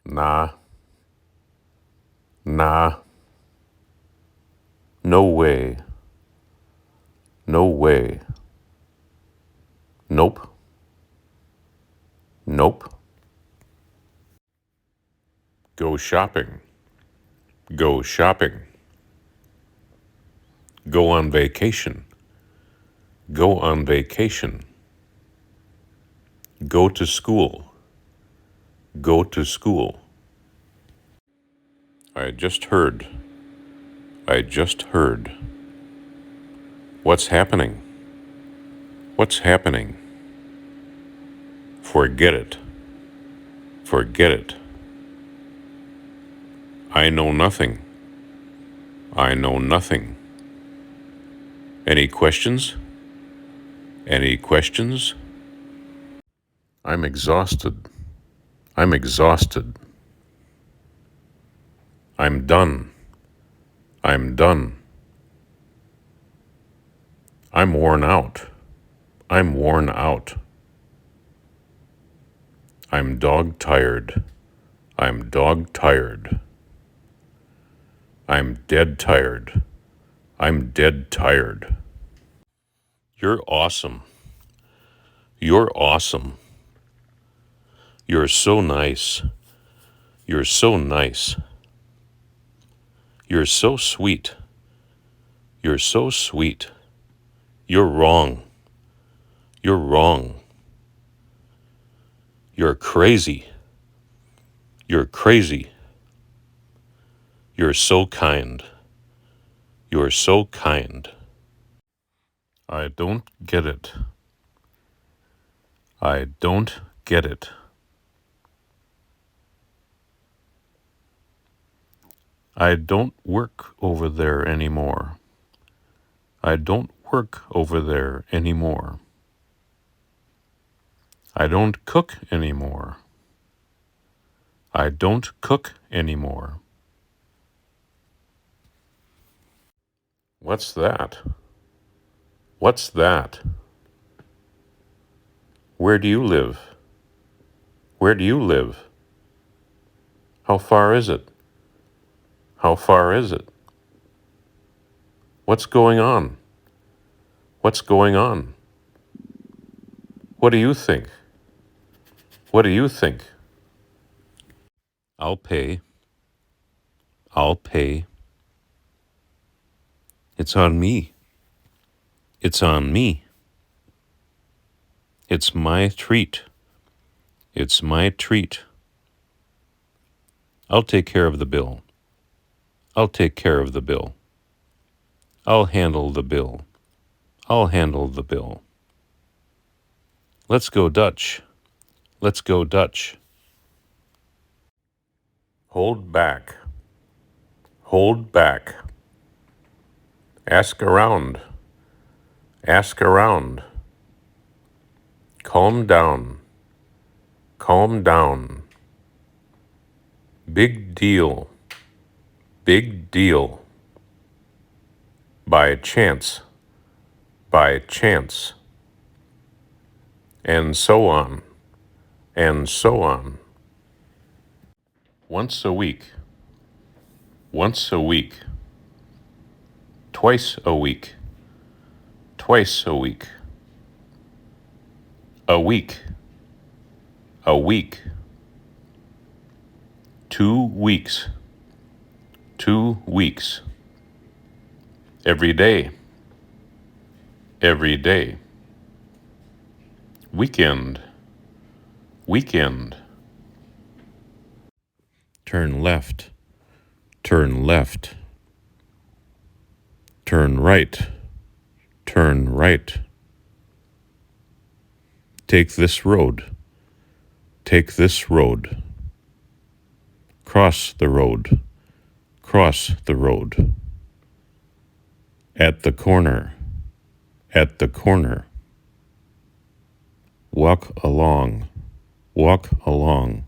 Nah. Nah. No way. No way. Nope. Nope. Go shopping. Go shopping. Go on vacation. Go on vacation. Go to school. Go to school. I just heard. I just heard. What's happening? What's happening? Forget it. Forget it. I know nothing. I know nothing. Any questions? Any questions? I'm exhausted. I'm exhausted. I'm done. I'm done. I'm worn out. I'm worn out. I'm dog-tired. I'm dog-tired. I'm dead tired. I'm dead tired. You're awesome. You're awesome. You're so nice. You're so nice. You're so sweet. You're so sweet. You're wrong. You're wrong. You're crazy. You're crazy. You're so kind. You're so kind. I don't get it. I don't get it. I don't work over there anymore. I don't work over there anymore. I don't cook anymore. I don't cook anymore. What's that? What's that? Where do you live? Where do you live? How far is it? How far is it? What's going on? What's going on? What do you think? What do you think? I'll pay. I'll pay. It's on me. It's on me. It's my treat. It's my treat. I'll take care of the bill. I'll take care of the bill. I'll handle the bill. I'll handle the bill. Let's go Dutch. Let's go Dutch. Hold back. Hold back. Ask around. Ask around. Calm down. Calm down. Big deal. Big deal. By chance. By chance. And so on. And so on. Once a week. Once a week. Twice a week. Twice a week. A week. A week. 2 weeks. 2 weeks. Every day. Every day. Weekend. Weekend. Turn left. Turn left. Turn right. Turn right. Take this road. Take this road. Cross the road. Cross the road. At the corner. At the corner. Walk along. Walk along.